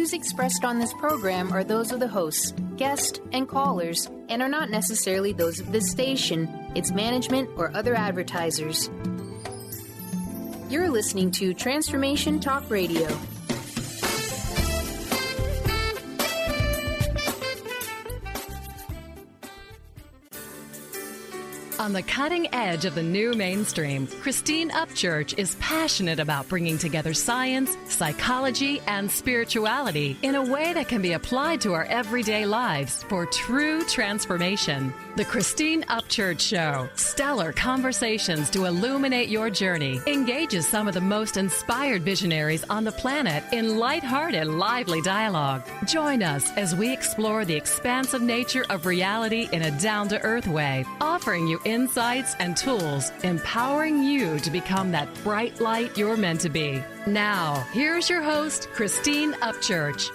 views expressed on this program are those of the hosts, guests, and callers, and are not necessarily those of this station, its management, or other advertisers. You're listening to Transformation Talk Radio. On the cutting edge of the new mainstream, Christine Upchurch is passionate about bringing together science, psychology, and spirituality in a way that can be applied to our everyday lives for true transformation. The Christine Upchurch Show, stellar conversations to illuminate your journey, engages some of the most inspired visionaries on the planet in lighthearted, lively dialogue. Join us as we explore the expansive nature of reality in a down-to-earth way, offering you insights and tools, empowering you to become that bright light you're meant to be. Now, here's your host, Christine Upchurch.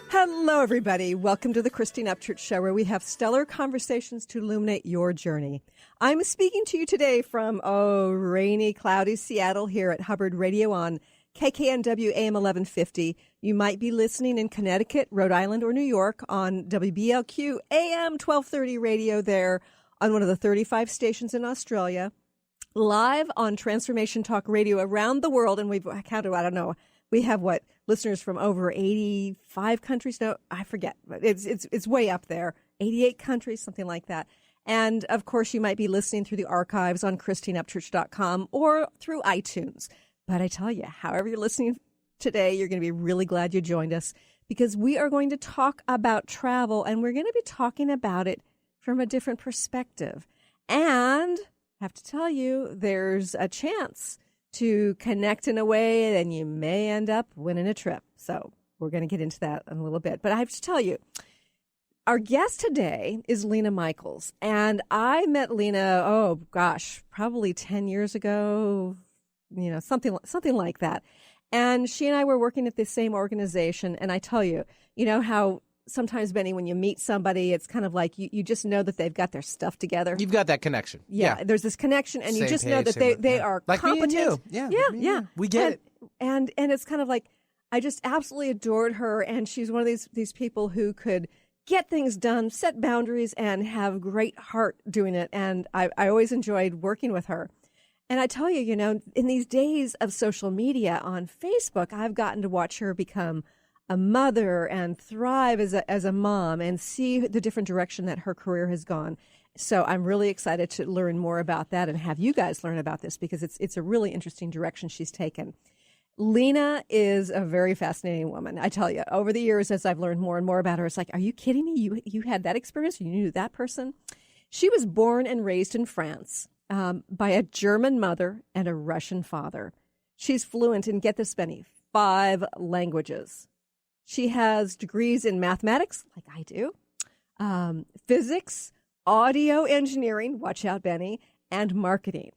Hello, everybody. Welcome to the Christine Upchurch Show, where we have stellar conversations to illuminate your journey. I'm speaking to you today from, rainy, cloudy Seattle here at Hubbard Radio on KKNW AM 1150. You might be listening in Connecticut, Rhode Island, or New York on WBLQ AM 1230 radio there on one of the 35 stations in Australia, live on Transformation Talk Radio around the world. And we've counted, I don't know, we have listeners from over 85 countries? No, I forget. It's way up there. 88 countries, something like that. And, of course, you might be listening through the archives on christineupchurch.com or through iTunes. But I tell you, however you're listening today, you're going to be really glad you joined us, because we are going to talk about travel, and we're going to be talking about it from a different perspective. And I have to tell you, there's a chance to connect in a way, then you may end up winning a trip. So we're going to get into that in a little bit. But I have to tell you, our guest today is Lena Michals. And I met Lena, probably 10 years ago, something like that. And she and I were working at the same organization. And I tell you, you know how sometimes, Benny, when you meet somebody, it's kind of like you just know that they've got their stuff together. You've got that connection. Yeah. There's this connection, and you just know that they are like competent. Me and you. Yeah. We get it. And it's kind of like, I just absolutely adored her, and she's one of these people who could get things done, set boundaries, and have great heart doing it. And I always enjoyed working with her. And I tell you, in these days of social media on Facebook, I've gotten to watch her become a mother and thrive as a mom and see the different direction that her career has gone. So I'm really excited to learn more about that and have you guys learn about this, because it's a really interesting direction she's taken. Lena is a very fascinating woman. I tell you, over the years, as I've learned more and more about her, it's like, are you kidding me? You had that experience? You knew that person? She was born and raised in France by a German mother and a Russian father. She's fluent in, get this, Benny, 5 languages. She has degrees in mathematics, like I do, physics, audio engineering, watch out, Benny, and marketing.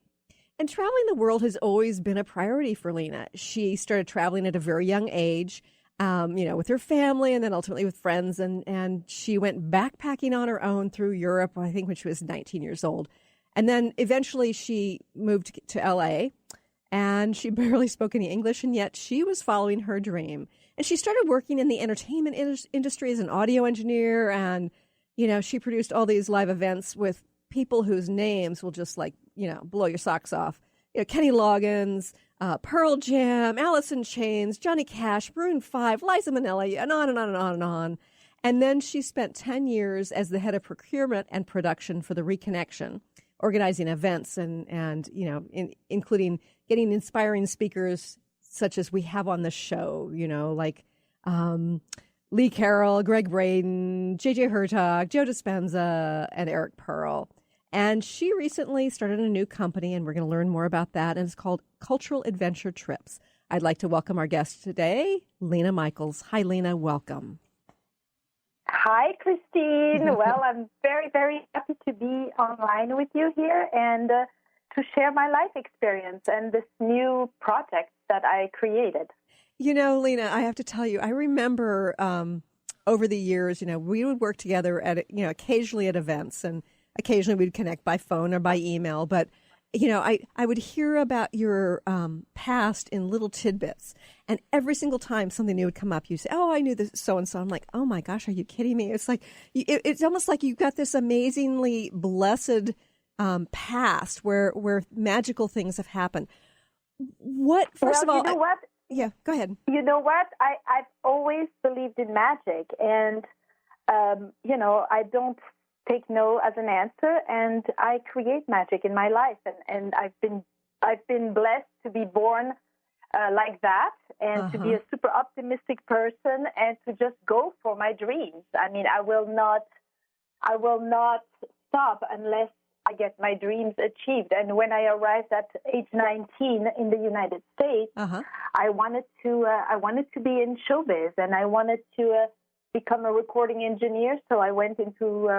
And traveling the world has always been a priority for Lena. She started traveling at a very young age, with her family and then ultimately with friends. And she went backpacking on her own through Europe, I think, when she was 19 years old. And then eventually she moved to L.A., and she barely spoke any English, and yet she was following her dream. And she started working in the entertainment industry as an audio engineer. And, she produced all these live events with people whose names will just blow your socks off. Kenny Loggins, Pearl Jam, Alice in Chains, Johnny Cash, Maroon 5, Liza Minnelli, and on and on and on and on. And then she spent 10 years as the head of procurement and production for the Reconnection, organizing events and including getting inspiring speakers such as we have on the show, like Lee Carroll, Greg Braden, J.J. Hertog, Joe Dispenza, and Eric Pearl. And she recently started a new company, and we're going to learn more about that, and it's called Cultural Adventure Trips. I'd like to welcome our guest today, Lena Michals. Hi, Lena. Welcome. Hi, Christine. Well, I'm very, very happy to be online with you here and to share my life experience and this new project that I created. Lena, I have to tell you, I remember over the years, we would work together at, occasionally at events, and occasionally we'd connect by phone or by email. But, I would hear about your past in little tidbits, and every single time something new would come up, you say, "Oh, I knew this so-and-so." I'm like, "Oh my gosh, are you kidding me?" It's like, it's almost like you've got this amazingly blessed past where magical things have happened. First of all, you know what? Yeah, go ahead. You know what? I've always believed in magic, and I don't take no as an answer, and I create magic in my life, and I've been blessed to be born like that, and to be a super optimistic person, and to just go for my dreams. I mean, I will not stop unless I get my dreams achieved. And when I arrived at age 19 in the United States, I wanted to be in showbiz, and I wanted to become a recording engineer. So I went into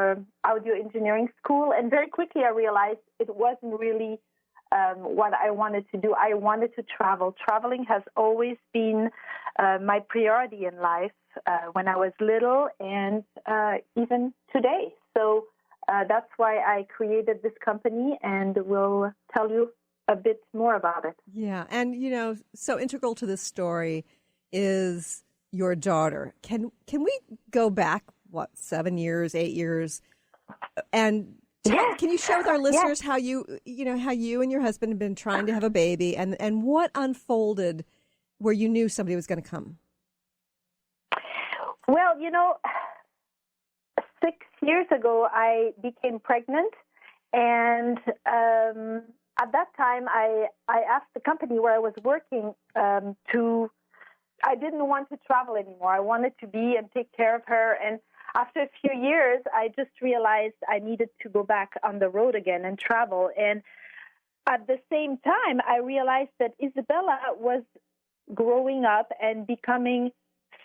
audio engineering school, and very quickly I realized it wasn't really what I wanted to do. I wanted to travel. Traveling has always been my priority in life when I was little, and even today. So that's why I created this company, and we'll tell you a bit more about it. Yeah, and so integral to this story is your daughter. Can we go back 7 years, 8 years, and can you share with our listeners how you and your husband have been trying to have a baby, and what unfolded where you knew somebody was going to come? Well, 6 years ago I became pregnant, and at that time I asked the company where I was working I didn't want to travel anymore. I wanted to be and take care of her. And after a few years, I just realized I needed to go back on the road again and travel. And at the same time, I realized that Isabella was growing up and becoming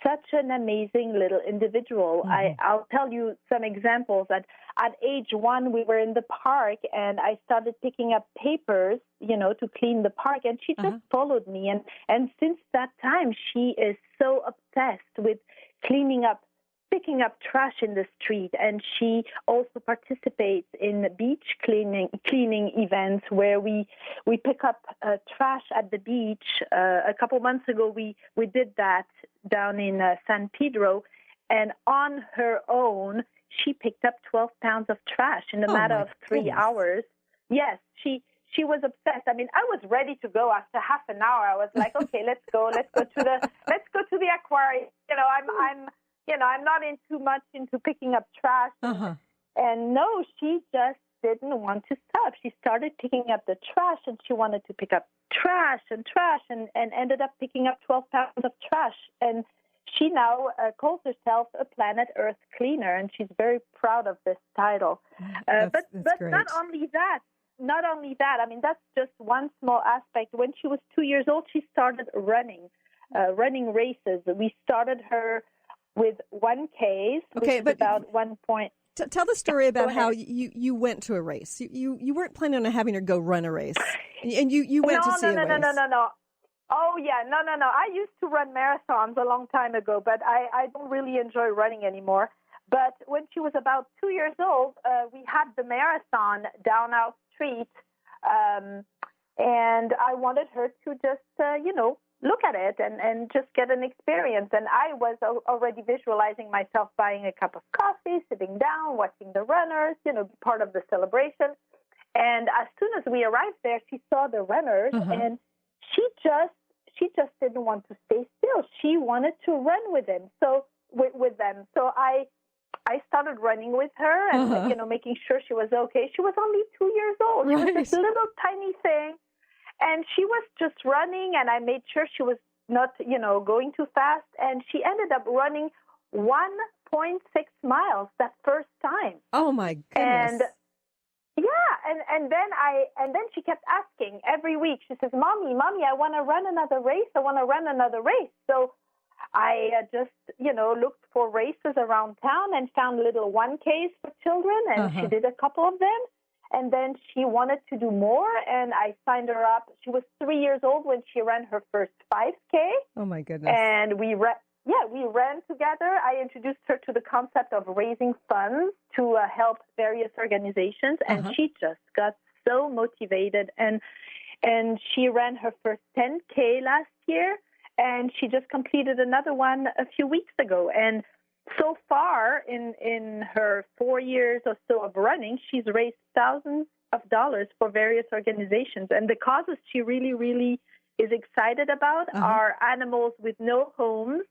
such an amazing little individual. I'll tell you some examples. At age 1, we were in the park, and I started picking up papers, to clean the park, and she just followed me. And since that time, she is so obsessed with picking up trash in the street, and she also participates in beach cleaning events where we pick up trash at the beach. A couple months ago, we did that down in San Pedro, and on her own, she picked up 12 pounds of trash in a matter of 3 hours. Yes, she was obsessed. I mean, I was ready to go after half an hour. I was like, okay, let's go to the aquarium. I'm not into picking up trash. And no, she just didn't want to stop. She started picking up the trash, and she wanted to pick up trash and ended up picking up 12 pounds of trash. And she now calls herself a Planet Earth cleaner, and she's very proud of this title. But great. Not only that, I mean, that's just one small aspect. When she was 2 years old, she started running races. We started her with 1Ks, which is about 1 point. Tell the story about how you went to a race. You weren't planning on having her go run a race, and you went to see a race. No. Oh, yeah, no. I used to run marathons a long time ago, but I don't really enjoy running anymore. But when she was about 2 years old, we had the marathon down our street, and I wanted her to just, look at it and just get an experience. And I was already visualizing myself buying a cup of coffee, sitting down, watching the runners, be part of the celebration. And as soon as we arrived there, she saw the runners, and she just didn't want to stay still. She wanted to run with them. So I started running with her and making sure she was okay. She was only 2 years old. She was this little tiny thing, and she was just running. And I made sure she was not going too fast. And she ended up running 1.6 miles that first time. Oh my goodness! And then she kept asking every week. She says, "Mommy, I want to run another race. So I just, looked for races around town and found little 1Ks for children, and she did a couple of them. And then she wanted to do more, and I signed her up. She was 3 years old when she ran her first 5K. Oh, my goodness. And we ran together. I introduced her to the concept of raising funds to help various organizations, and she just got so motivated. And she ran her first 10K last year, and she just completed another one a few weeks ago. And so far, in her 4 years or so of running, she's raised thousands of dollars for various organizations. And the causes she really, really is excited about are animals with no homes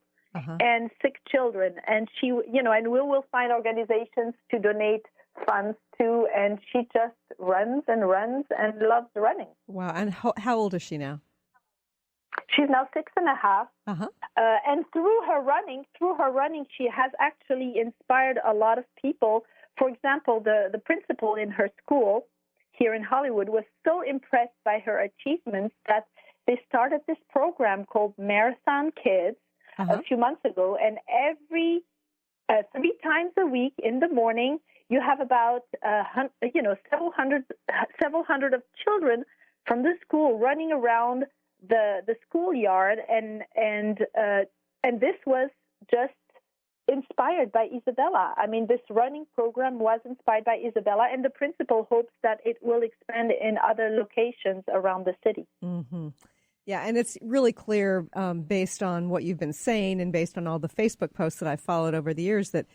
and sick children. And she, and we will find organizations to donate funds to. And she just runs and loves running. Wow. And how old is she now? She's now 6.5. And through her running, she has actually inspired a lot of people. For example, the principal in her school here in Hollywood was so impressed by her achievements that they started this program called Marathon Kids a few months ago. And every 3 times a week in the morning, you have about several hundred of children from the school running around the schoolyard, and this was just inspired by Isabella. I mean, this running program was inspired by Isabella, and the principal hopes that it will expand in other locations around the city. Mm-hmm. Yeah, and it's really clear based on what you've been saying and based on all the Facebook posts that I've followed over the years that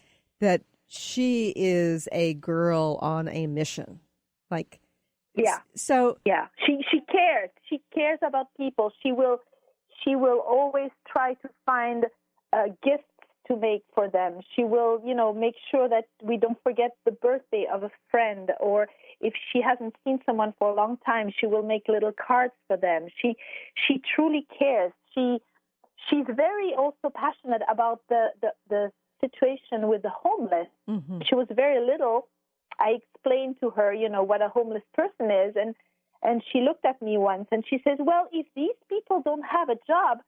she is a girl on a mission. Like, yeah. So yeah, she cares. She cares about people. She will always try to find gifts to make for them. She will, make sure that we don't forget the birthday of a friend, or if she hasn't seen someone for a long time, she will make little cards for them. She truly cares. She's very also passionate about the situation with the homeless. Mm-hmm. She was very little. I explained to her, what a homeless person is, and she looked at me once and she says, well, if these people don't have a job,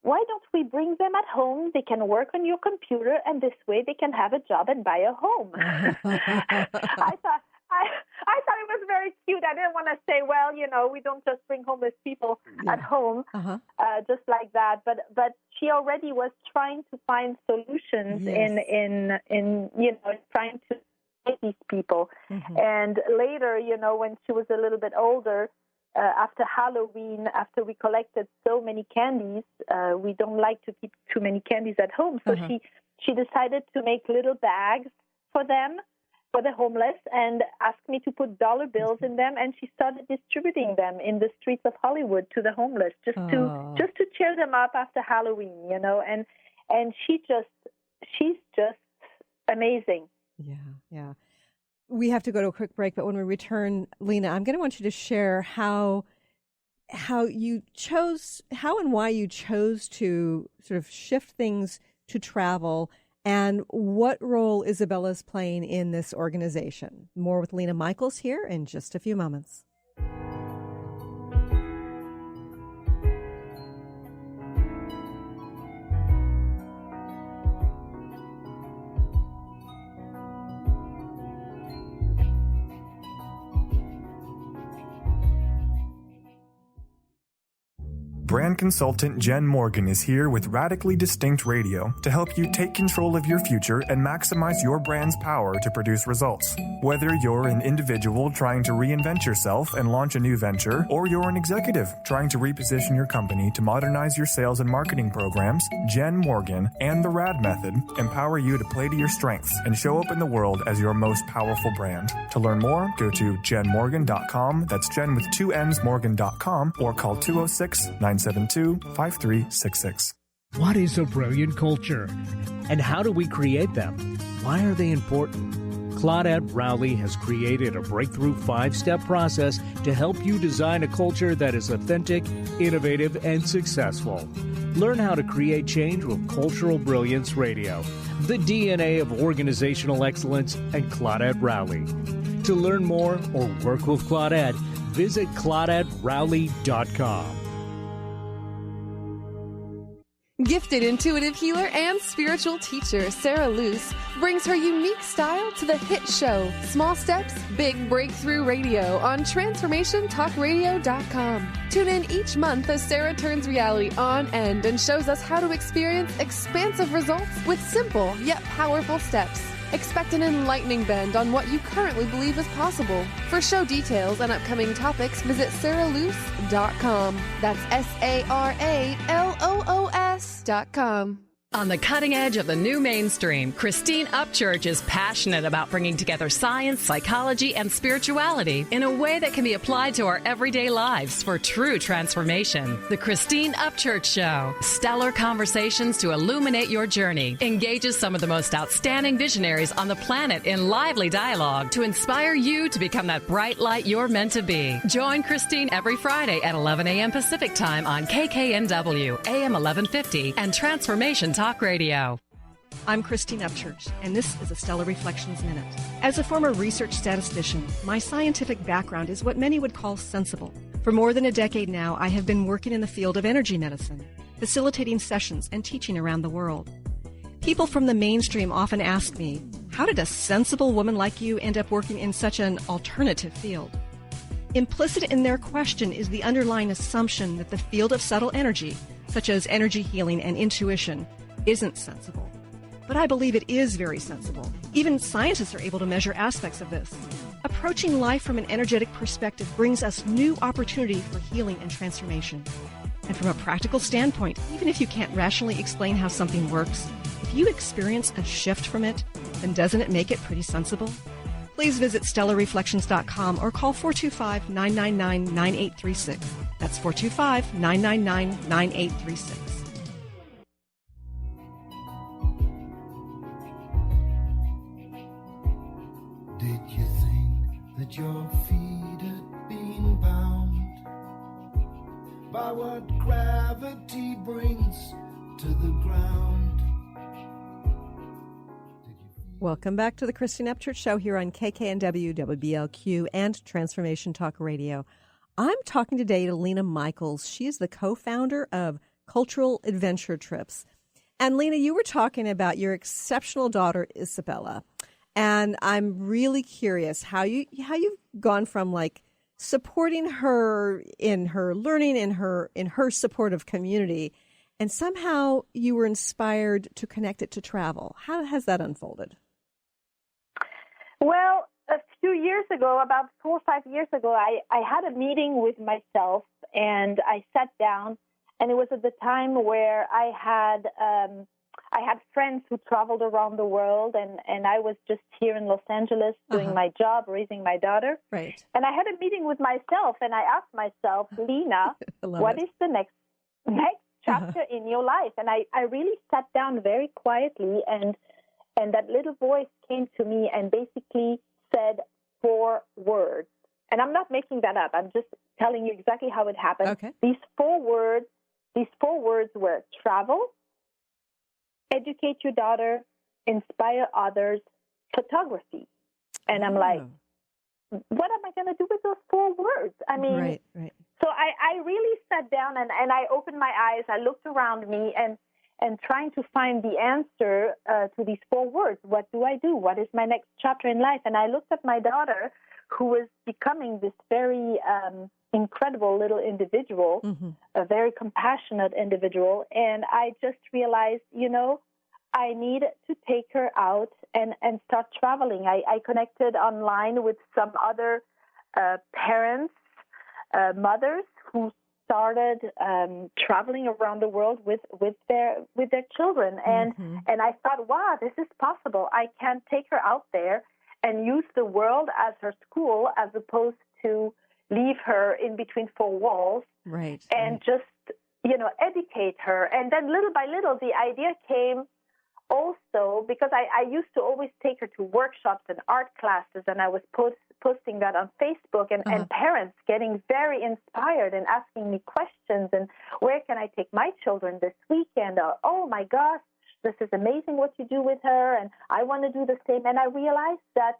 why don't we bring them at home? They can work on your computer, and this way they can have a job and buy a home. I thought it was very cute. I didn't want to say, well, we don't just bring homeless people at home just like that. But she already was trying to find solutions in trying to these people. Mm-hmm. And later, when she was a little bit older, after Halloween, after we collected so many candies, we don't like to keep too many candies at home. So she decided to make little bags for them, for the homeless, and asked me to put dollar bills in them. And she started distributing them in the streets of Hollywood to the homeless, just to cheer them up after Halloween, And she's just amazing. Yeah. We have to go to a quick break, but when we return, Lena, I'm going to want you to share how and why you chose to sort of shift things to travel and what role Isabella's playing in this organization. More with Lena Michals here in just a few moments. Brand consultant Jen Morgan is here with Radically Distinct Radio to help you take control of your future and maximize your brand's power to produce results. Whether you're an individual trying to reinvent yourself and launch a new venture, or you're an executive trying to reposition your company to modernize your sales and marketing programs, Jen Morgan and the RAD method empower you to play to your strengths and show up in the world as your most powerful brand. To learn more, go to jenmorgan.com. That's Jen with 2 N's Morgan.com, or call 206-972-5366. What is a brilliant culture? And how do we create them? Why are they important? Claudette Rowley has created a breakthrough 5-step process to help you design a culture that is authentic, innovative, and successful. Learn how to create change with Cultural Brilliance Radio, the DNA of organizational excellence, and Claudette Rowley. To learn more or work with Claudette, visit ClaudetteRowley.com. Gifted intuitive healer and spiritual teacher Sarah Luce brings her unique style to the hit show Small Steps, Big Breakthrough Radio on TransformationTalkRadio.com. Tune in each month as Sarah turns reality on end and shows us how to experience expansive results with simple yet powerful steps. Expect an enlightening bend on what you currently believe is possible. For show details and upcoming topics, visit sarahluce.com. That's SARALOOS.com. On the cutting edge of the new mainstream, Christine Upchurch is passionate about bringing together science, psychology, and spirituality in a way that can be applied to our everyday lives for true transformation. The Christine Upchurch Show, stellar conversations to illuminate your journey, engages some of the most outstanding visionaries on the planet in lively dialogue to inspire you to become that bright light you're meant to be. Join Christine every Friday at 11 a.m. Pacific Time on KKNW, AM 1150, and Transformation Talk Radio. I'm Christine Upchurch, and this is a Stellar Reflections Minute. As a former research statistician, my scientific background is what many would call sensible. For more than a decade now, I have been working in the field of energy medicine, facilitating sessions and teaching around the world. People from the mainstream often ask me, how did a sensible woman like you end up working in such an alternative field? Implicit in their question is the underlying assumption that the field of subtle energy, such as energy healing and intuition, isn't sensible. But I believe it is very sensible. Even scientists are able to measure aspects of this. Approaching life from an energetic perspective brings us new opportunity for healing and transformation. And from a practical standpoint, even if you can't rationally explain how something works, if you experience a shift from it, then doesn't it make it pretty sensible? Please visit StellarReflections.com or call 425-999-9836. That's 425-999-9836. Did you think that your feet had been bound by what gravity brings to the ground? Welcome back to the Christine Upchurch Show here on KKNW, WBLQ, and Transformation Talk Radio. I'm talking today to Lena Michals. She is the co-founder of Cultural Adventure Trips. And Lena, you were talking about your exceptional daughter, Isabella. And I'm really curious how you've gone from like supporting her in her learning, in her supportive community, and somehow you were inspired to connect it to travel. How has that unfolded? Well, a few years ago, about 4 or 5 years ago, I had a meeting with myself, and I sat down, and it was at the time where I had friends who traveled around the world, and I was just here in Los Angeles doing my job, raising my daughter. Right. And I had a meeting with myself, and I asked myself, Lena, what is the next chapter in your life? And I really sat down very quietly, and that little voice came to me and basically said 4 words. And I'm not making that up. I'm just telling you exactly how it happened. Okay. These four words were travel, educate your daughter, inspire others, photography. And I'm like, what am I going to do with those 4 words? I mean, right. So I really sat down and I opened my eyes. I looked around me and trying to find the answer to these 4 words. What do I do? What is my next chapter in life? And I looked at my daughter, who was becoming this very incredible little individual, a very compassionate individual. And I just realized, I need to take her out and start traveling. I connected online with some other parents, mothers who started traveling around the world with their children. And I thought, wow, this is possible. I can take her out there and use the world as her school as opposed to leave her in between 4 walls. Right. And just, educate her. And then little by little, the idea came also because I used to always take her to workshops and art classes, and I was posting that on Facebook, and parents getting very inspired and asking me questions, and where can I take my children this weekend? Oh my gosh, this is amazing what you do with her, and I want to do the same. And I realized that,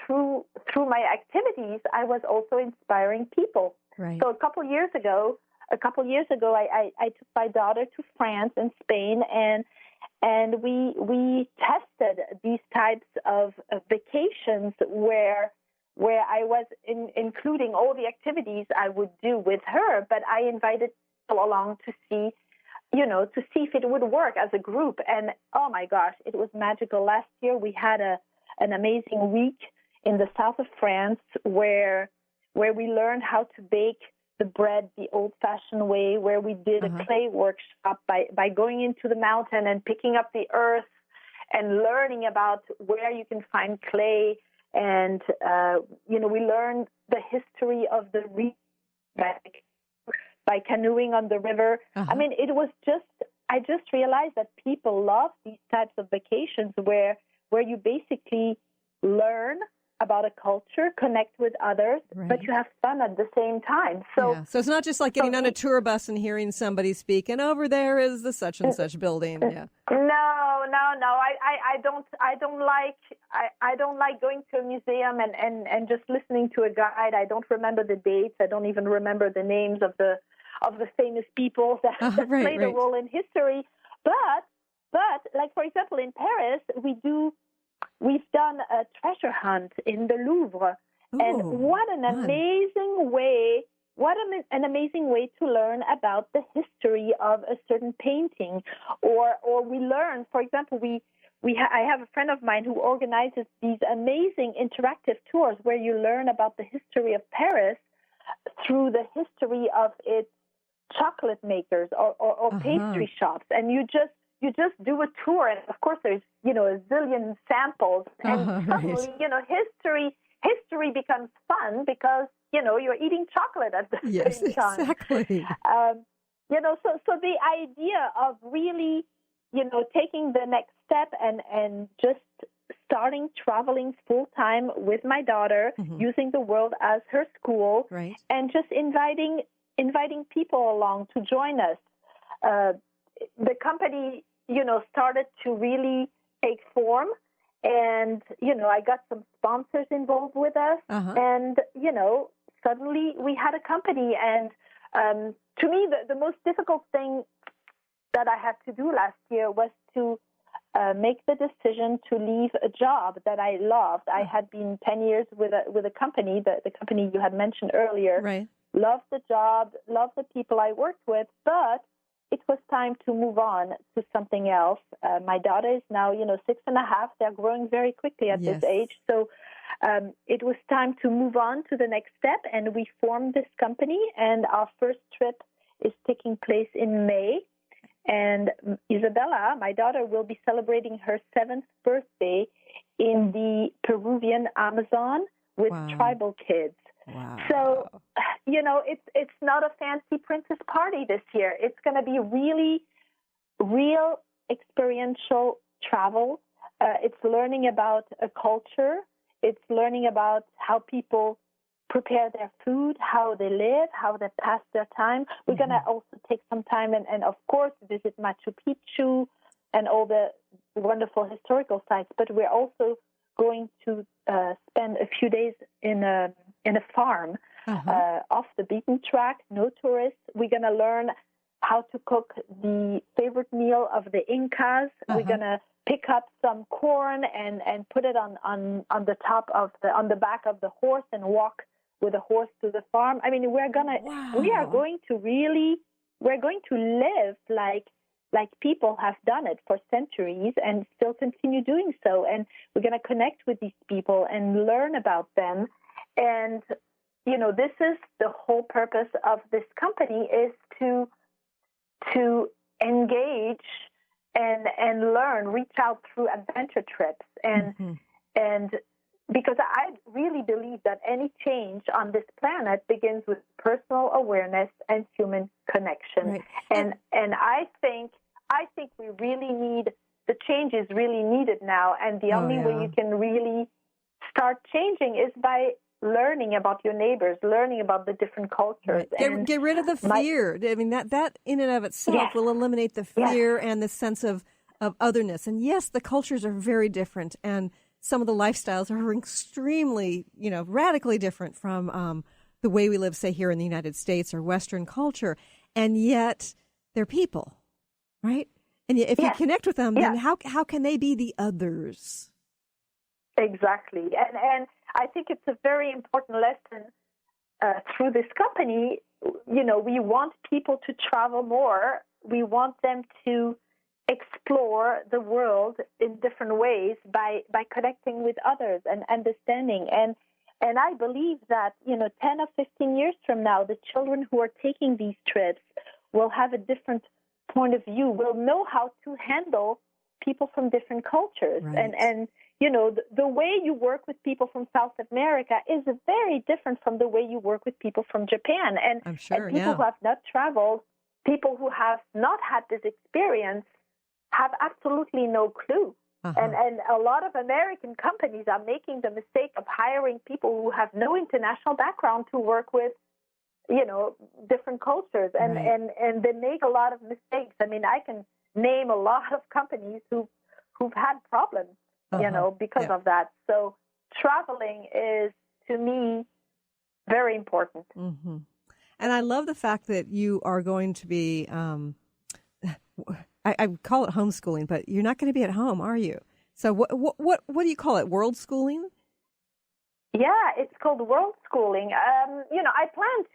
through my activities, I was also inspiring people. Right. So a couple years ago, a couple years ago, I took my daughter to France and Spain, and we tested these types of vacations where I was including all the activities I would do with her, but I invited people along to see if it would work as a group. And oh my gosh, it was magical. Last year we had an amazing week in the south of France where we learned how to bake the bread the old-fashioned way, where we did a clay workshop by going into the mountain and picking up the earth and learning about where you can find clay. And, we learned the history of the region by canoeing on the river. I mean, I just realized that people love these types of vacations where you basically learn about a culture, connect with others, but you have fun at the same time. So it's not just like getting on a tour bus and hearing somebody speak, and over there is the such and such building. Yeah. No. I don't like going to a museum and just listening to a guide. I don't remember the dates. I don't even remember the names of the famous people that played a role in history. But like, for example, in Paris, we've done a treasure hunt in the Louvre. Ooh, and what an amazing way to learn about the history of a certain painting. Or we learn, for example, I have a friend of mine who organizes these amazing interactive tours where you learn about the history of Paris through the history of its chocolate makers or pastry shops. And you just do a tour, and of course there's a zillion samples, and suddenly history becomes fun because you're eating chocolate at the same time. Yes, exactly. So the idea of really taking the next step and just starting traveling full time with my daughter, using the world as her school, and just inviting people along to join us. The company, started to really take form, and, I got some sponsors involved with us, and, suddenly we had a company. And to me, the most difficult thing that I had to do last year was to make the decision to leave a job that I loved. I had been 10 years with a company, the company you had mentioned earlier. Right. Loved the job, loved the people I worked with, but it was time to move on to something else. My daughter is now, 6.5. They're growing very quickly at this age. So it was time to move on to the next step, and we formed this company, and our first trip is taking place in May. And Isabella, my daughter, will be celebrating her 7th birthday in the Peruvian Amazon with tribal kids. Wow. So, it's not a fancy princess party this year. It's going to be really real experiential travel. It's learning about a culture. It's learning about how people prepare their food, how they live, how they pass their time. We're going to also take some time and, of course, visit Machu Picchu and all the wonderful historical sites. But we're also going to spend a few days in a farm off the beaten track, no tourists. We're going to learn how to cook the favorite meal of the Incas. We're going to pick up some corn and put it on the back of the horse and walk with the horse to the farm. I mean, we are going to live like people have done it for centuries and still continue doing so. And we're going to connect with these people and learn about them. And, this is the whole purpose of this company, is to engage and learn, reach out through adventure trips. And because I really believe that any change on this planet begins with personal awareness and human connection. Right. And I think we really need, the change is really needed now. And the only way you can really start changing is by learning about your neighbors, learning about the different cultures. Right. Get rid of the fear. I mean, that in and of itself will eliminate the fear and the sense of otherness. And yes, the cultures are very different, and some of the lifestyles are extremely, radically different from the way we live, say, here in the United States or Western culture. and yet they're people, right? And if you connect with them, then how can they be the others? Exactly. And I think it's a very important lesson through this company. You know, we want people to travel more. We want them to explore the world in different ways by connecting with others and understanding. And I believe that, 10 or 15 years from now, the children who are taking these trips will have a different point of view, will know how to handle people from different cultures. Right. And the way you work with people from South America is very different from the way you work with people from Japan. And, I'm sure, and people who have not traveled, people who have not had this experience have absolutely no clue. And a lot of American companies are making the mistake of hiring people who have no international background to work with, different cultures. And, Right. and they make a lot of mistakes. I mean, I can name a lot of companies who've had problems, because of that. So traveling is, to me, very important. Mm-hmm. And I love the fact that you are going to be, I call it homeschooling, but you're not going to be at home, are you? So what do you call it? World schooling? Yeah, it's called world schooling. I plan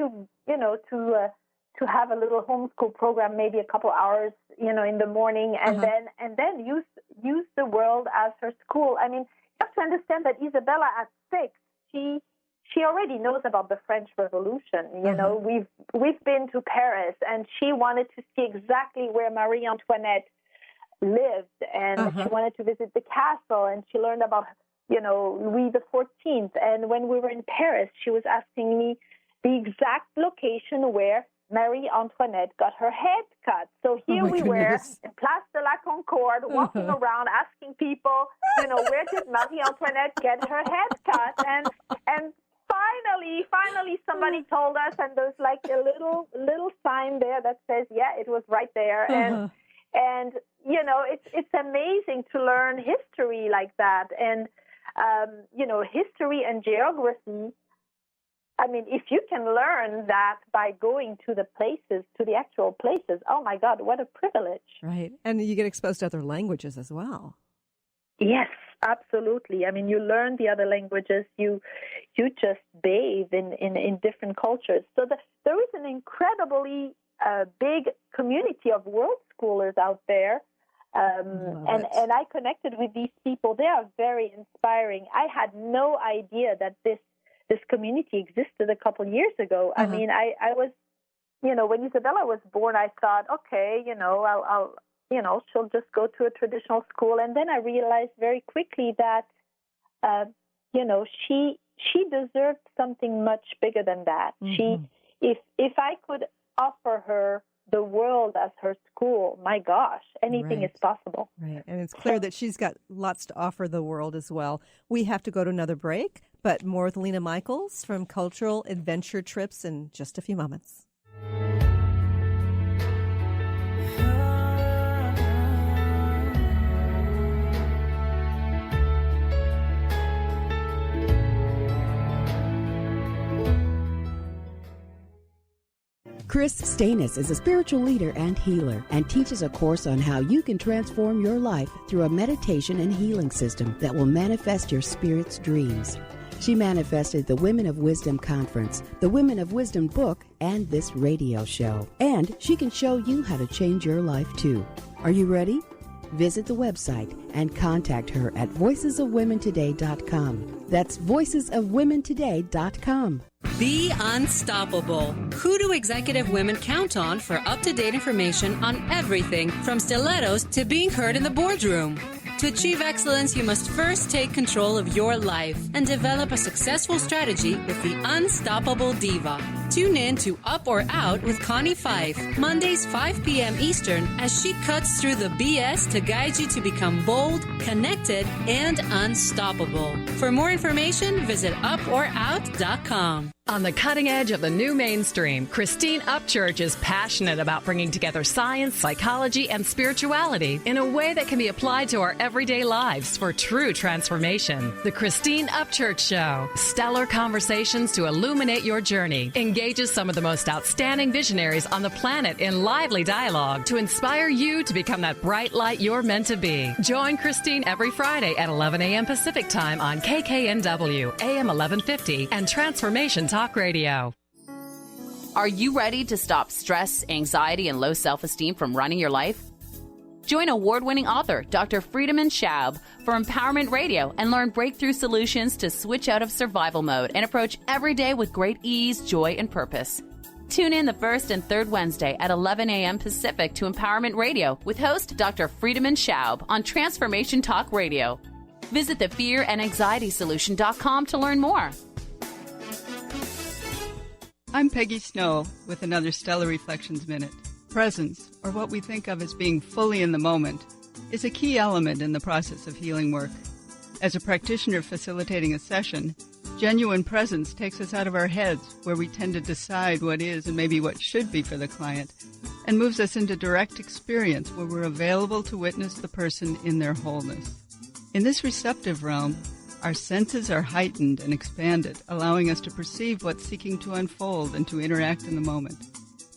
to have a little homeschool program, maybe a couple hours, in the morning, and then use the world as her school. I mean, you have to understand that Isabella at 6, she already knows about the French Revolution. We've been to Paris, and she wanted to see exactly where Marie Antoinette lived, and she wanted to visit the castle, and she learned about Louis XIV. And when we were in Paris, she was asking me the exact location where Marie Antoinette got her head cut. So here we were in Place de la Concorde, walking around asking people, where did Marie Antoinette get her head cut? And finally somebody told us, and there's like a little sign there that says, yeah, it was right there. And it's amazing to learn history like that. And history and geography, I mean, if you can learn that by going to the places, to the actual places, oh my God, what a privilege. Right. And you get exposed to other languages as well. Yes, absolutely. I mean, you learn the other languages, you just bathe in different cultures. So there is an incredibly big community of world schoolers out there. And I connected with these people. They are very inspiring. I had no idea that this community existed a couple years ago. I mean, I was, when Isabella was born, I thought, okay, I'll she'll just go to a traditional school. And then I realized very quickly that, she deserved something much bigger than that. Mm-hmm. If I could offer her the world as her school, my gosh, anything is possible. Right. And it's clear that she's got lots to offer the world as well. We have to go to another break, but more with Lena Michals from Cultural Adventure Trips in just a few moments. Chris Stanis is a spiritual leader and healer and teaches a course on how you can transform your life through a meditation and healing system that will manifest your spirit's dreams. She manifested the Women of Wisdom Conference, the Women of Wisdom book, and this radio show. And she can show you how to change your life too. Are you ready? Visit the website and contact her at voicesofwomentoday.com. That's voicesofwomentoday.com. Be unstoppable. Who do executive women count on for up-to-date information on everything from stilettos to being heard in the boardroom? To achieve excellence, you must first take control of your life and develop a successful strategy with the Unstoppable Diva. Tune in to Up or Out with Connie Fife, Mondays 5 p.m. Eastern, as she cuts through the BS to guide you to become bold, connected, and unstoppable. For more information, visit uporout.com. On the cutting edge of the new mainstream, Christine Upchurch is passionate about bringing together science, psychology, and spirituality in a way that can be applied to our everyday lives for true transformation. The Christine Upchurch-show. Stellar conversations to illuminate your journey. Engage engages some of the most outstanding visionaries on the planet in lively dialogue to inspire you to become that bright light you're meant to be. Join Christine every Friday at 11 a.m. Pacific Time on KKNW, AM 1150, and Transformation Talk Radio. Are you ready to stop stress, anxiety, and low self-esteem from running your life? Join award-winning author Dr. Friedemann Schaub for Empowerment Radio and learn breakthrough solutions to switch out of survival mode and approach every day with great ease, joy, and purpose. Tune in the first and third Wednesday at 11 a.m. Pacific to Empowerment Radio with host Dr. Friedemann Schaub on Transformation Talk Radio. Visit thefearandanxietysolution.com to learn more. I'm Peggy Snow with another Stellar Reflections Minute. Presence, or what we think of as being fully in the moment, is a key element in the process of healing work. As a practitioner facilitating a session, genuine presence takes us out of our heads, where we tend to decide what is and maybe what should be for the client, and moves us into direct experience where we're available to witness the person in their wholeness. In this receptive realm, our senses are heightened and expanded, allowing us to perceive what's seeking to unfold and to interact in the moment.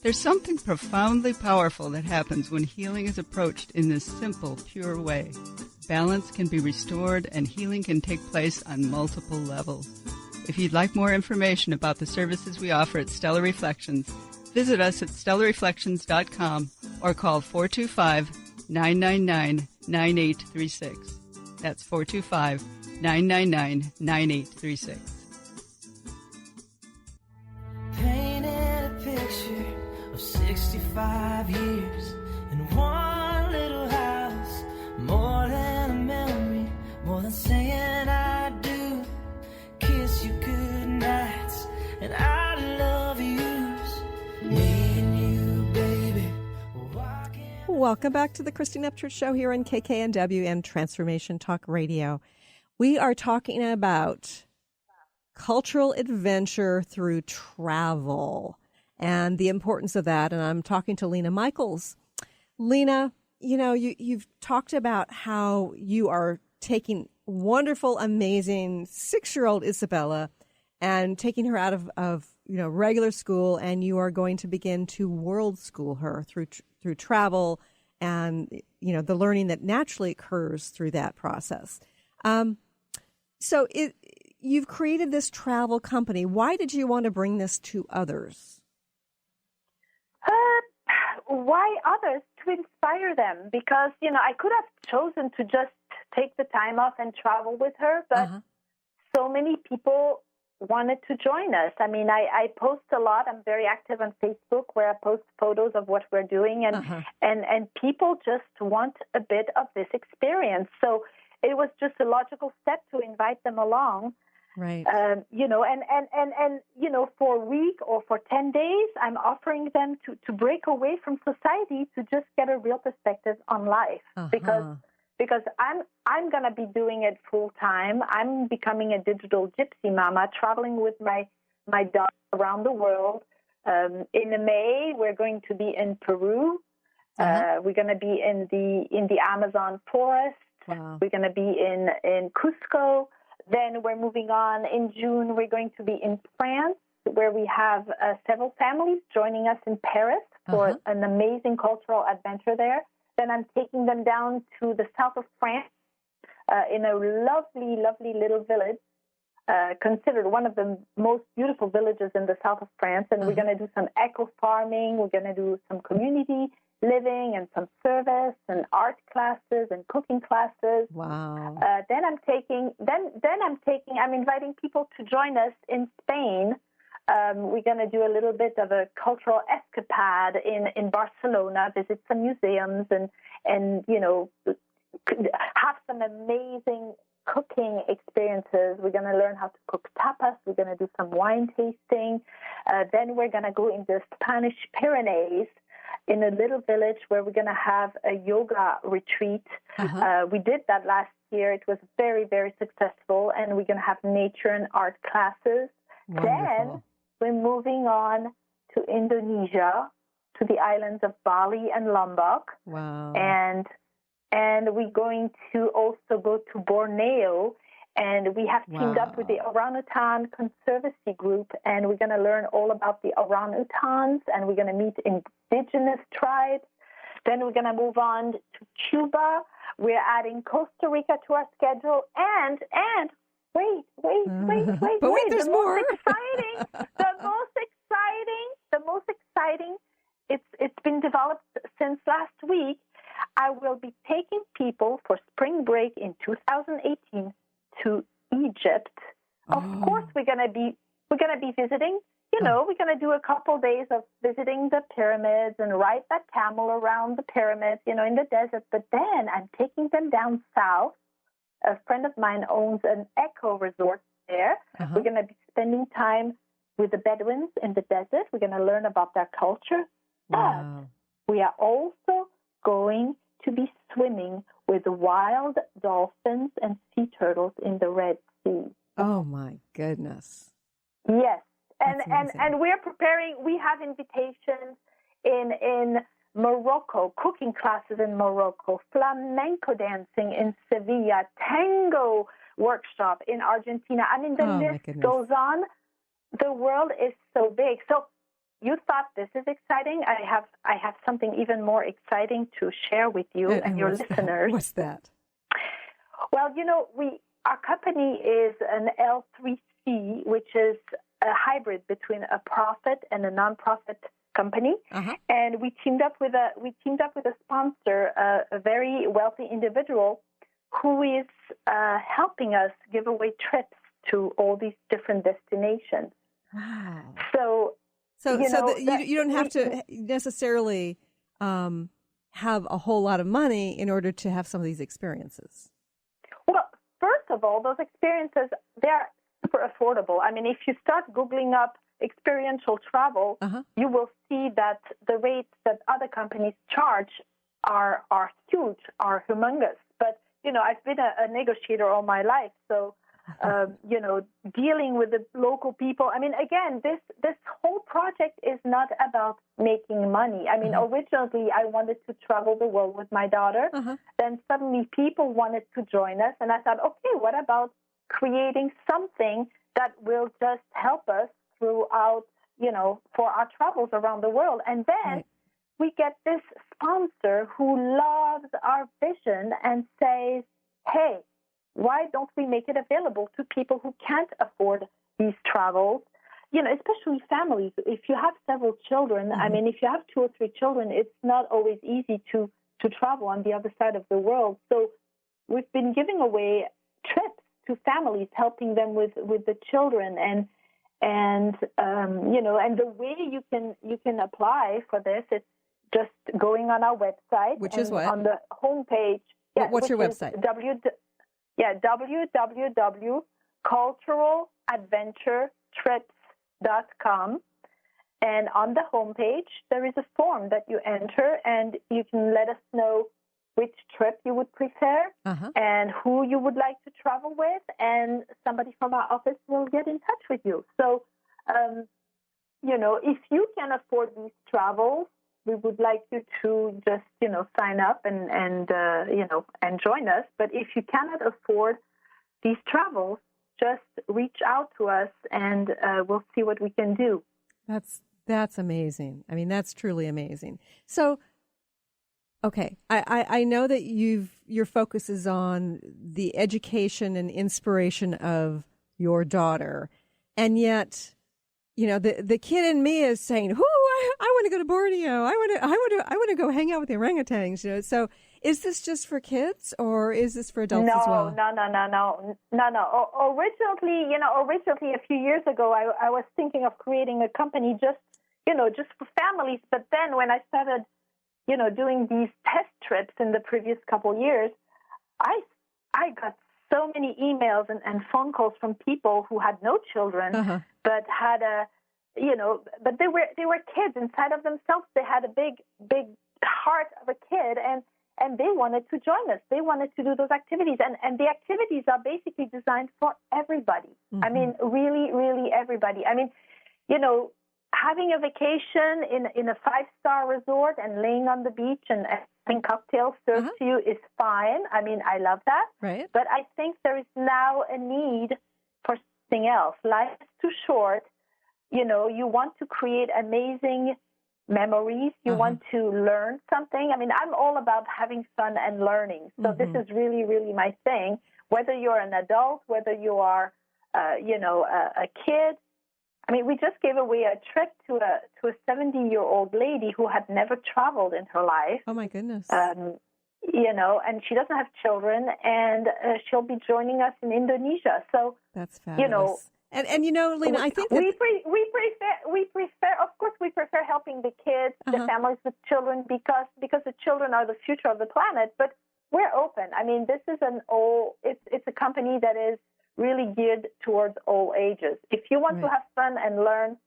There's something profoundly powerful that happens when healing is approached in this simple, pure way. Balance can be restored and healing can take place on multiple levels. If you'd like more information about the services we offer at Stellar Reflections, visit us at stellarreflections.com or call 425-999-9836. That's 425-999-9836. Painted a picture of 65 years in one little house. More than a memory, more than saying I do. Kiss you good nights and I love yous. Me and you, baby. Welcome back to the Christine Upchurch Show here on KKNW and Transformation Talk Radio. We are talking about cultural adventure through travel and the importance of that. And I'm talking to Lena Michals. Lena, you've talked about how you are taking wonderful, amazing 6-year-old Isabella and taking her out of regular school, and you are going to begin to world school her through travel and the learning that naturally occurs through that process. So you've created this travel company. Why did you want to bring this to others? Why others? To inspire them. Because, I could have chosen to just take the time off and travel with her, but so many people wanted to join us. I mean, I post a lot. I'm very active on Facebook where I post photos of what we're doing, and people just want a bit of this experience. So it was just a logical step to invite them along. Right. For a week or for 10 days, I'm offering them to break away from society to just get a real perspective on life. Because I'm going to be doing it full time. I'm becoming a digital gypsy mama, traveling with my dog around the world. In May, we're going to be in Peru. We're going to be in the Amazon forest. Wow. We're going to be in Cusco. Then we're moving on. In June, we're going to be in France, where we have several families joining us in Paris for an amazing cultural adventure there. Then I'm taking them down to the south of France in a lovely, lovely little village, considered one of the most beautiful villages in the south of France. And we're going to do some eco farming. We're going to do some community living and some service and art classes and cooking classes. Wow. I'm inviting people to join us in Spain. We're going to do a little bit of a cultural escapade in Barcelona, visit some museums and have some amazing cooking experiences. We're going to learn how to cook tapas. We're going to do some wine tasting. Then we're going to go in the Spanish Pyrenees in a little village where we're going to have a yoga retreat. We did that last year. It was very, very successful, and we're going to have nature and art classes. Wonderful. Then we're moving on to Indonesia, to the islands of Bali and Lombok. Wow. And we're going to also go to Borneo And we have teamed up with the Orangutan Conservancy Group, and we're going to learn all about the orangutans, and we're going to meet indigenous tribes. Then we're going to move on to Cuba. We're adding Costa Rica to our schedule, and wait, But wait, there's more. The most exciting, it's been developed since last week. I will be taking people for spring break in 2018 to Egypt. Of course, we're going to be visiting. We're going to do a couple days of visiting the pyramids and ride that camel around the pyramids, in the desert. But then I'm taking them down south. A friend of mine owns an eco resort there. We're going to be spending time with the Bedouins in the desert. We're going to learn about their culture. But we are also going to be swimming with wild dolphins and sea turtles in the Red Sea. Oh, my goodness. Yes. And we're preparing. We have invitations in Morocco, cooking classes in Morocco, flamenco dancing in Sevilla, tango workshop in Argentina. I mean, the list goes on. The world is so big. So you thought this is exciting. I have something even more exciting to share with you and your listeners. What's that? Well, our company is an L3C, which is a hybrid between a profit and a nonprofit company, and we teamed up with a sponsor, a very wealthy individual, who is helping us give away trips to all these different destinations. Wow! So you don't have to necessarily have a whole lot of money in order to have some of these experiences. Well, first of all, those experiences, they're super affordable. I mean, if you start Googling up experiential travel, you will see that the rates that other companies charge are huge, are humongous. But, I've been a negotiator all my life. So, dealing with the local people. I mean, again, this whole project is not about making money. I mean, originally I wanted to travel the world with my daughter. Then suddenly people wanted to join us. And I thought, okay, what about creating something that will just help us throughout, for our travels around the world. And then we get this sponsor who loves our vision and says, hey, why don't we make it available to people who can't afford these travels? Especially families. If you have several children, I mean, if you have 2 or 3 children, it's not always easy to travel on the other side of the world. So we've been giving away trips to families, helping them with the children, and the way you can apply for this, it's just going on our website, which is what? On the homepage. What's your website? www.culturaladventuretrips.com, and on the homepage there is a form that you enter, and you can let us know which trip you would prefer and who you would like to travel with, and somebody from our office will get in touch with you. So, if you can afford these travels, we would like you to just, sign up and join us. But if you cannot afford these travels, just reach out to us, and we'll see what we can do. That's amazing. I mean, that's truly amazing. So, okay, I know that your focus is on the education and inspiration of your daughter, and yet, the kid in me is saying, "Whoo, I want to go to Borneo. I want to go hang out with the orangutans." So, is this just for kids, or is this for adults as well? No. Originally, a few years ago, I was thinking of creating a company just for families. But then when I started doing these test trips in the previous couple years, I got so many emails and phone calls from people who had no children, but had but they were kids inside of themselves. They had a big heart of a kid, and they wanted to join us. They wanted to do those activities, and the activities are basically designed for everybody. I mean, really, really everybody. I mean, having a vacation in a 5-star resort and laying on the beach and cocktail served to you is fine. I mean, I love that. Right. But I think there is now a need for something else. Life is too short. You know, you want to create amazing memories. You want to learn something. I mean, I'm all about having fun and learning. So this is really, really my thing. Whether you're an adult, whether you are, a kid. I mean, we just gave away a trip to a 70-year-old lady who had never traveled in her life. Oh, my goodness. And she doesn't have children, and she'll be joining us in Indonesia. So that's fabulous. And Lena, I think that we prefer, of course, we prefer helping the kids, the families with children, because the children are the future of the planet. But we're open. I mean, this is it's a company that is really geared towards all ages. If you want to have fun and learn,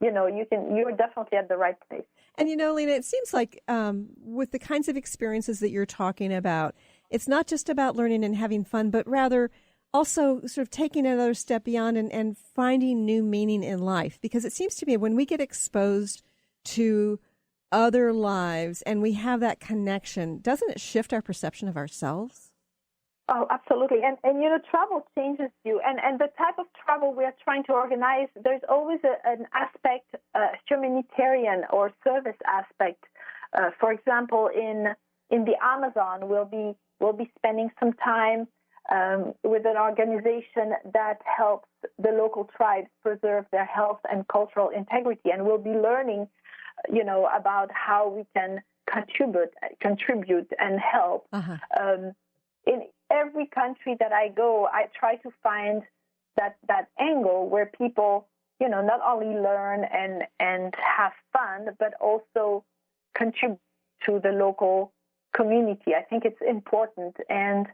you're definitely at the right place. And Lena, it seems like with the kinds of experiences that you're talking about, it's not just about learning and having fun, but rather also sort of taking another step beyond and finding new meaning in life. Because it seems to me when we get exposed to other lives and we have that connection, doesn't it shift our perception of ourselves? Oh, absolutely. And travel changes you. And the type of travel we are trying to organize, there's always an aspect, humanitarian or service aspect. For example, in the Amazon, we'll be spending some time with an organization that helps the local tribes preserve their health and cultural integrity. And we'll be learning, about how we can contribute and help. In every country that I go, I try to find that angle where people, not only learn and have fun, but also contribute to the local community. I think it's important. And,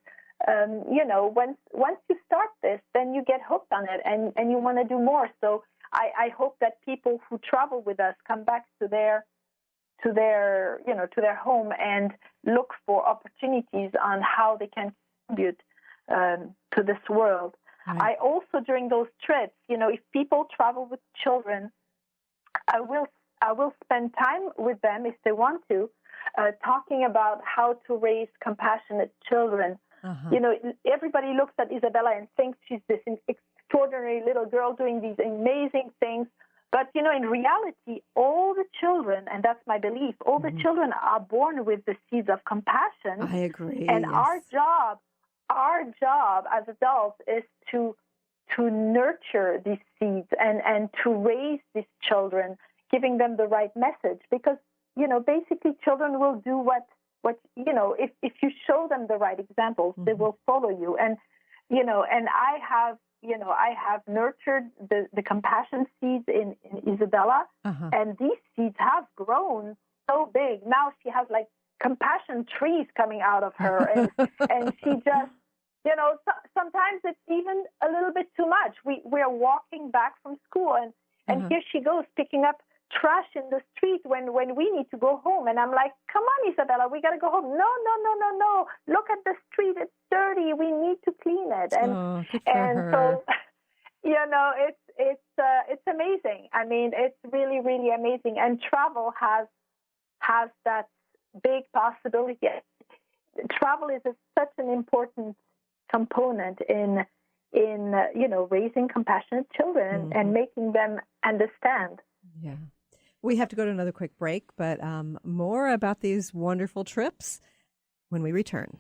once you start this, then you get hooked on it and you want to do more. So I hope that people who travel with us come back to their home and look for opportunities on how they can contribute to this world. Right. I also, during those trips, if people travel with children, I will spend time with them if they want to, talking about how to raise compassionate children. Everybody looks at Isabella and thinks she's this extraordinary little girl doing these amazing things. But, in reality, all the children, and that's my belief, all the children are born with the seeds of compassion. I agree. And our job as adults is to nurture these seeds and to raise these children, giving them the right message. Because, basically children will do what if you show them the right examples, they will follow you. And, and I have nurtured the compassion seeds in Isabella, and these seeds have grown so big. Now she has like compassion trees coming out of her, and she just, sometimes it's even a little bit too much. We're walking back from school, and here she goes picking up trash in the street when we need to go home. And I'm like, come on, Isabella, we got to go home. No. Look at the street. It's dirty. We need to clean it. And so, it's amazing. I mean, it's really, really amazing. And travel has that big possibility. Travel is such an important component in raising compassionate children and making them understand. Yeah. We have to go to another quick break, but more about these wonderful trips when we return.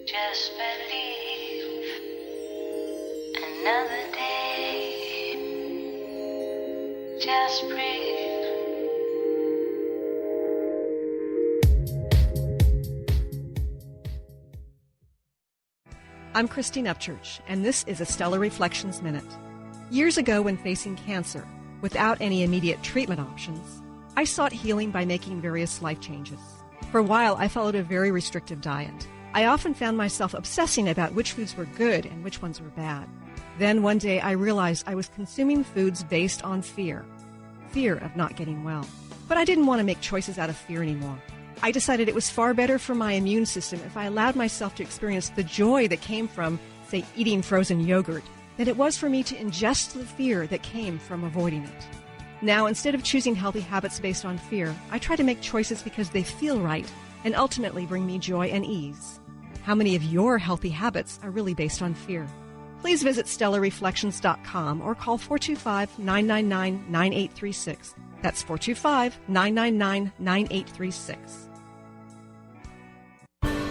Just believe another day. Just breathe. I'm Christine Upchurch, and this is a Stellar Reflections Minute. Years ago, when facing cancer, without any immediate treatment options, I sought healing by making various life changes. For a while, I followed a very restrictive diet. I often found myself obsessing about which foods were good and which ones were bad. Then one day, I realized I was consuming foods based on fear of not getting well. But I didn't want to make choices out of fear anymore. I decided it was far better for my immune system if I allowed myself to experience the joy that came from, say, eating frozen yogurt, than it was for me to ingest the fear that came from avoiding it. Now, instead of choosing healthy habits based on fear, I try to make choices because they feel right and ultimately bring me joy and ease. How many of your healthy habits are really based on fear? Please visit stellarreflections.com or call 425-999-9836. That's 425-999-9836.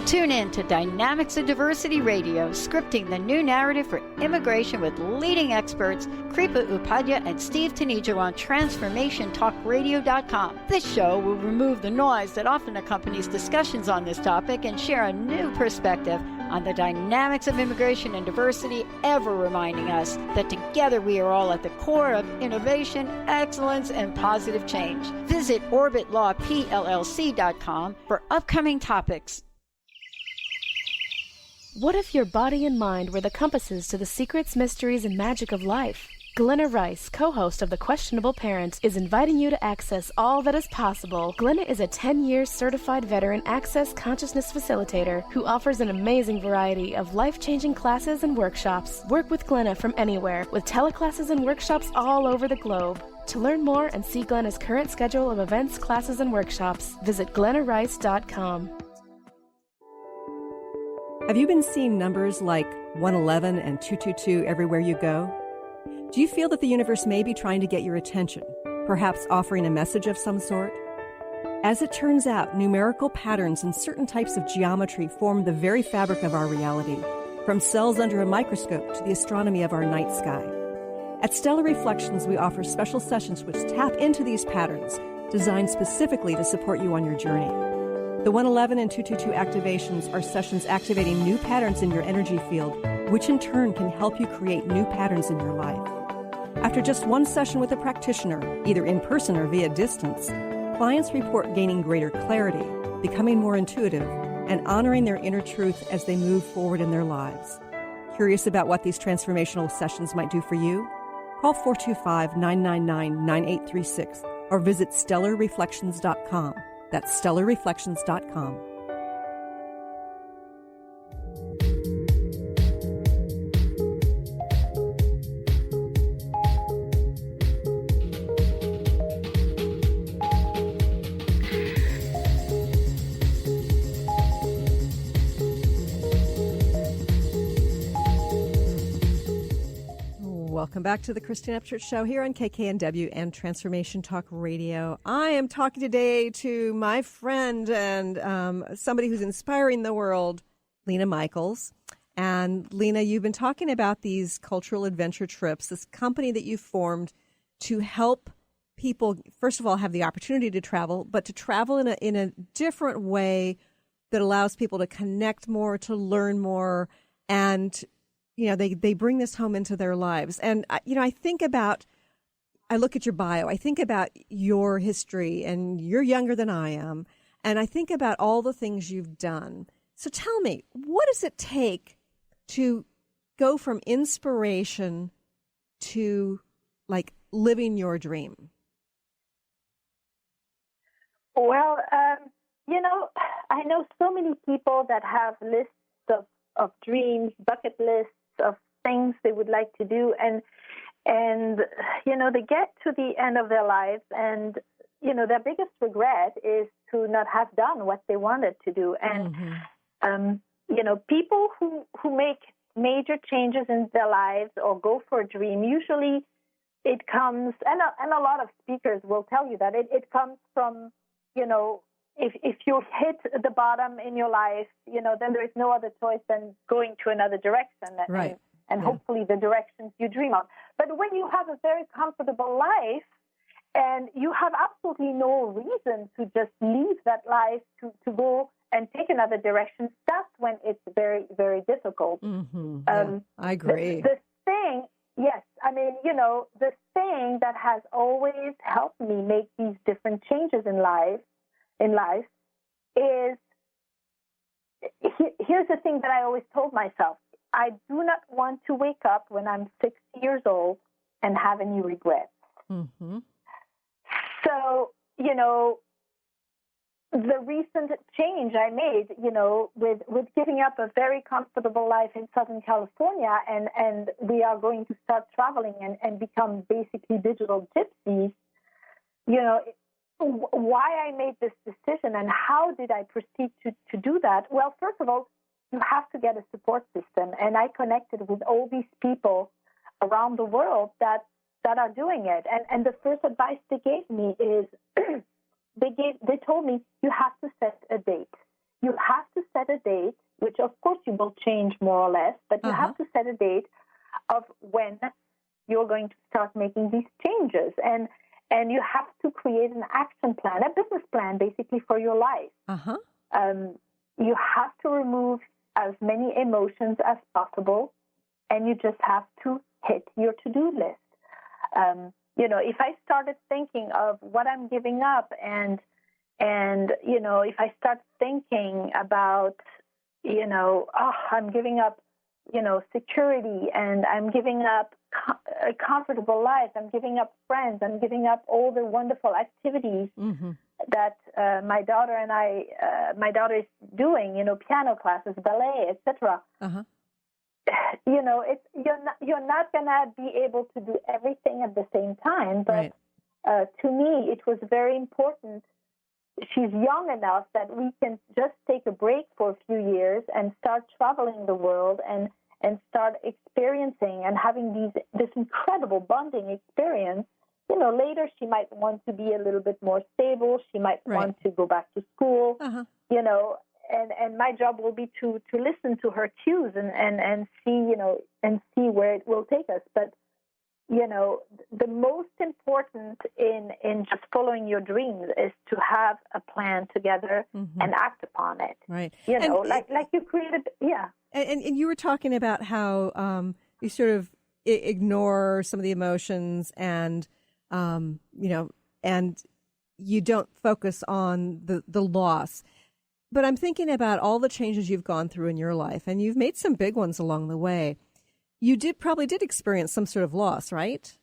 Tune in to Dynamics of Diversity Radio, scripting the new narrative for immigration with leading experts Kripa Upadhyaya and Steve Tanijo on TransformationTalkRadio.com. This show will remove the noise that often accompanies discussions on this topic and share a new perspective on the dynamics of immigration and diversity, ever reminding us that together we are all at the core of innovation, excellence, and positive change. Visit OrbitLawPLLC.com for upcoming topics. What if your body and mind were the compasses to the secrets, mysteries, and magic of life? Glenna Rice, co-host of The Questionable Parent, is inviting you to access all that is possible. Glenna is a 10-year certified veteran access consciousness facilitator who offers an amazing variety of life-changing classes and workshops. Work with Glenna from anywhere with teleclasses and workshops all over the globe. To learn more and see Glenna's current schedule of events, classes, and workshops, visit glennarice.com. Have you been seeing numbers like 111 and 222 everywhere you go? Do you feel that the universe may be trying to get your attention, perhaps offering a message of some sort? As it turns out, numerical patterns and certain types of geometry form the very fabric of our reality, from cells under a microscope to the astronomy of our night sky. At Stellar Reflections, we offer special sessions which tap into these patterns, designed specifically to support you on your journey. The 111 and 222 activations are sessions activating new patterns in your energy field, which in turn can help you create new patterns in your life. After just one session with a practitioner, either in person or via distance, clients report gaining greater clarity, becoming more intuitive, and honoring their inner truth as they move forward in their lives. Curious about what these transformational sessions might do for you? Call 425-999-9836 or visit stellarreflections.com. That's stellarreflections.com. Welcome back to the Christine Upchurch Show here on KKNW and Transformation Talk Radio. I am talking today to my friend and somebody who's inspiring the world, Lena Michals. And Lena, you've been talking about these cultural adventure trips, this company that you formed to help people, first of all, have the opportunity to travel, but to travel in a different way that allows people to connect more, to learn more, and they bring this home into their lives. And, I look at your bio, I think about your history, and you're younger than I am, and I think about all the things you've done. So tell me, what does it take to go from inspiration to, living your dream? Well, I know so many people that have lists of dreams, bucket lists, of things they would like to do, and they get to the end of their lives, and their biggest regret is to not have done what they wanted to do. And people who make major changes in their lives or go for a dream, usually it comes, and a lot of speakers will tell you that it comes from if you hit the bottom in your life, then there is no other choice than going to another direction, right? And hopefully the directions you dream of. But when you have a very comfortable life and you have absolutely no reason to just leave that life to go and take another direction, that's when it's very, very difficult. Mm-hmm. I agree. The thing that has always helped me make these different changes in life is, here's the thing that I always told myself: I do not want to wake up when I'm 60 years old and have any regrets. Mm-hmm. So, the recent change I made, with giving up a very comfortable life in Southern California, and we are going to start traveling and become basically digital gypsies, why I made this decision and how did I proceed to do that? Well, first of all, you have to get a support system. And I connected with all these people around the world that are doing it. And the first advice they gave me is they told me you have to set a date. You have to set a date, which of course you will change more or less, but you have to set a date of when you're going to start making these changes. And you have to create an action plan, a business plan, basically, for your life. You have to remove as many emotions as possible, and you just have to hit your to-do list. If I started thinking of what I'm giving up and if I start thinking about, I'm giving up, security, and I'm giving up a comfortable life. I'm giving up friends. I'm giving up all the wonderful activities that my daughter is doing, piano classes, ballet, etc. You're not gonna be able to do everything at the same time. But to me, it was very important. She's young enough that we can just take a break for a few years and start traveling the world and start experiencing and having this incredible bonding experience. Later she might want to be a little bit more stable. She might want to go back to school, and my job will be to listen to her cues and see where it will take us. But, the most important in just following your dreams is to have a plan together and act upon it. Right. Like you created, And you were talking about how you sort of ignore some of the emotions and, and you don't focus on the loss. But I'm thinking about all the changes you've gone through in your life, and you've made some big ones along the way. You probably did experience some sort of loss, right?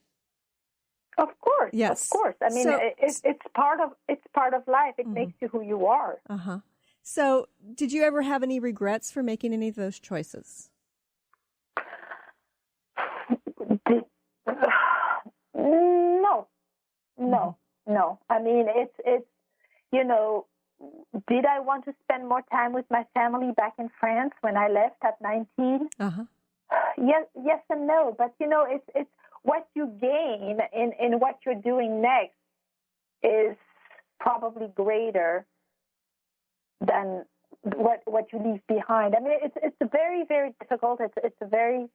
Of course. Yes. Of course. I mean, it's part of life. It makes you who you are. So, did you ever have any regrets for making any of those choices? No. I mean, it's did I want to spend more time with my family back in France when I left at 19? Yes and no. But, it's what you gain in what you're doing next is probably greater than what you leave behind. I mean, it's very, very difficult. It's a very,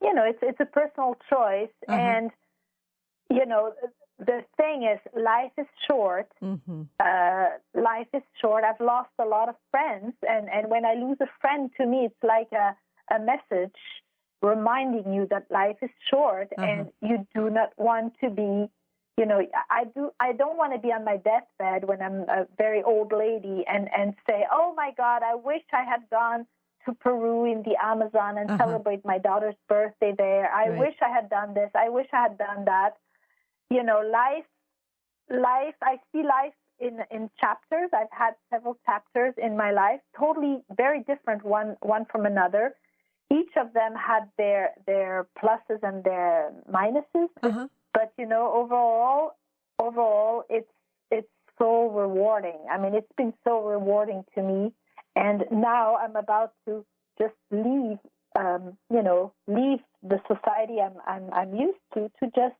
it's a personal choice. And, the thing is, life is short. Life is short. I've lost a lot of friends. And when I lose a friend, to me, it's like a message reminding you that life is short and you do not want to be, I don't want to be on my deathbed when I'm a very old lady and say, oh my God, I wish I had gone to Peru in the Amazon and celebrate my daughter's birthday there. I wish I had done this. I wish I had done that. Life, I see life in chapters. I've had several chapters in my life, totally very different one from another. Each of them had their pluses and their minuses. But, overall, it's so rewarding. I mean, it's been so rewarding to me. And now I'm about to just leave the society I'm used to just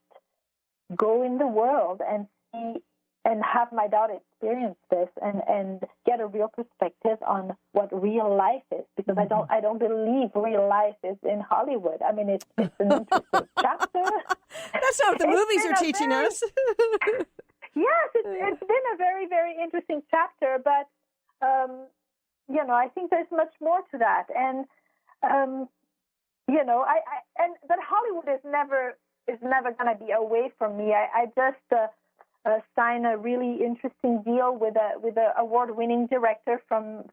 go in the world and see and have my daughter experience this and get a real perspective on what real life is, because I don't believe real life is in Hollywood. I mean, it's an interesting chapter. That's not what the movies are teaching us. Yes, it's been a very, very interesting chapter, but I think there's much more to that, and but Hollywood is never going to be away from me. I just signed a really interesting deal with a award-winning director from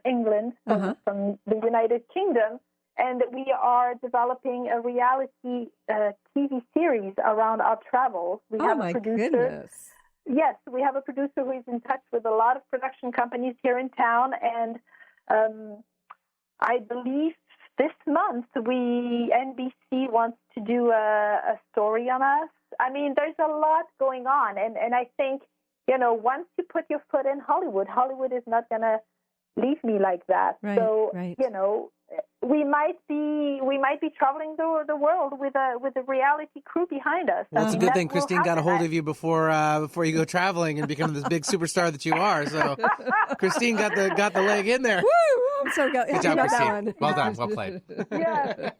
England, from the United Kingdom, and we are developing a reality TV series around our travels. We have a producer. Goodness. Yes, we have a producer who is in touch with a lot of production companies here in town, and I believe this month NBC wants to do a story on us, I mean, there's a lot going on. And I think, once you put your foot in Hollywood is not going to leave me like that. Right, so, right. We might be traveling the world with a reality crew behind us. Well, it's a good thing Christine got a hold of you before you go traveling and become this big superstar that you are. So Christine got the leg in there. Woo! I'm so good job, Christine. Well done. Well played. Yeah.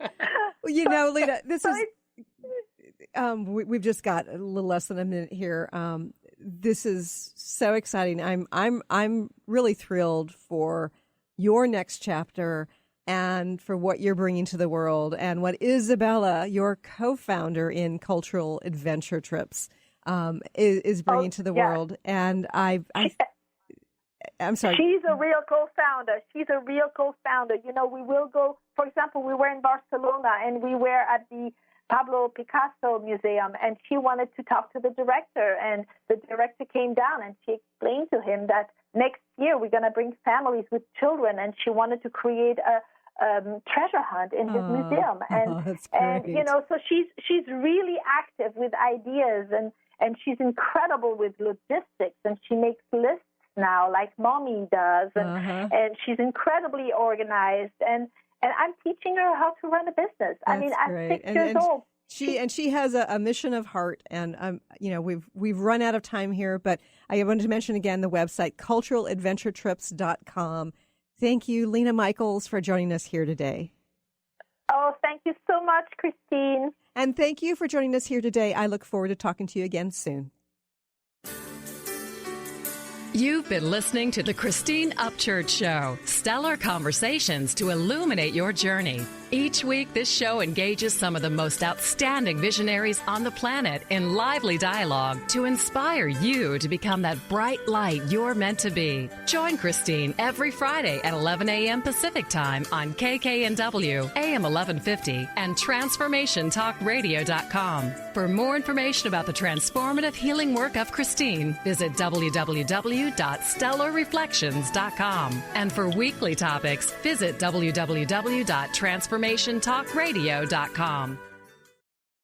Well, Lena, this is we've just got a little less than a minute here. This is so exciting. I'm really thrilled for your next chapter and for what you're bringing to the world and what Isabella, your co-founder in Cultural Adventure Trips, is bringing to the world. And I'm sorry. She's a real co-founder. We will go, for example, we were in Barcelona and we were at the Pablo Picasso Museum, and she wanted to talk to the director, and the director came down and she explained to him that next year we're going to bring families with children, and she wanted to create a treasure hunt in his museum. And so she's really active with ideas, and she's incredible with logistics, and she makes lists now like Mommy does, and she's incredibly organized, and I'm teaching her how to run a business. That's I'm great. 6 years old. She has a mission of heart, and we've run out of time here, but I wanted to mention again the website culturaladventuretrips.com. Thank you, Lena Michals, for joining us here today. Oh, thank you so much, Christine. And thank you for joining us here today. I look forward to talking to you again soon. You've been listening to the Christine Upchurch Show, stellar conversations to illuminate your journey. Each week, this show engages some of the most outstanding visionaries on the planet in lively dialogue to inspire you to become that bright light you're meant to be. Join Christine every Friday at 11 a.m. Pacific Time on KKNW, AM 1150, and TransformationTalkRadio.com. For more information about the transformative healing work of Christine, visit www.stellarreflections.com. And for weekly topics, visit www.transformationtalkradio.com.